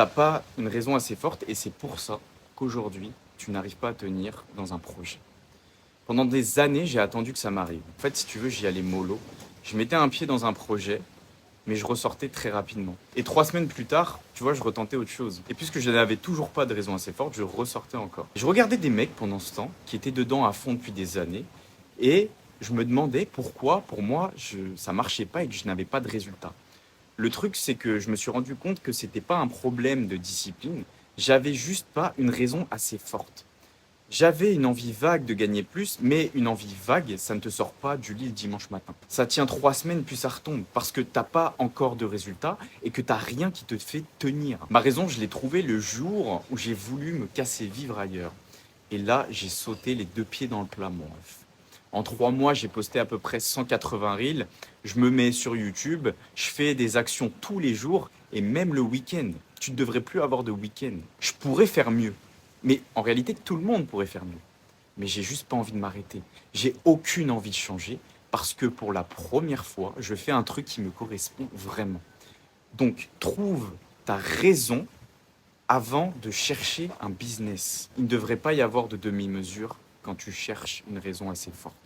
T'as pas une raison assez forte et c'est pour ça qu'aujourd'hui, tu n'arrives pas à tenir dans un projet. Pendant des années, j'ai attendu que ça m'arrive. En fait, si tu veux, j'y allais mollo. Je mettais un pied dans un projet, mais je ressortais très rapidement. Et 3 semaines plus tard, tu vois, je retentais autre chose. Et puisque je n'avais toujours pas de raison assez forte, je ressortais encore. Je regardais des mecs pendant ce temps qui étaient dedans à fond depuis des années et je me demandais pourquoi, pour moi, ça marchait pas et que je n'avais pas de résultat. Le truc, c'est que je me suis rendu compte que c'était pas un problème de discipline, j'avais juste pas une raison assez forte. J'avais une envie vague de gagner plus, mais une envie vague, ça ne te sort pas du lit le dimanche matin. Ça tient 3 semaines, puis ça retombe, parce que t'as pas encore de résultat et que t'as rien qui te fait tenir. Ma raison, je l'ai trouvée le jour où j'ai voulu me casser vivre ailleurs. Et là, j'ai sauté les deux pieds dans le plat, mon ref. En 3 mois, j'ai posté à peu près 180 reels. Je me mets sur YouTube, je fais des actions tous les jours et même le week-end. Tu ne devrais plus avoir de week-end. Je pourrais faire mieux. Mais en réalité, tout le monde pourrait faire mieux. Mais j'ai juste pas envie de m'arrêter. J'ai aucune envie de changer parce que pour la première fois, je fais un truc qui me correspond vraiment. Donc, trouve ta raison avant de chercher un business. Il ne devrait pas y avoir de demi-mesure quand tu cherches une raison assez forte.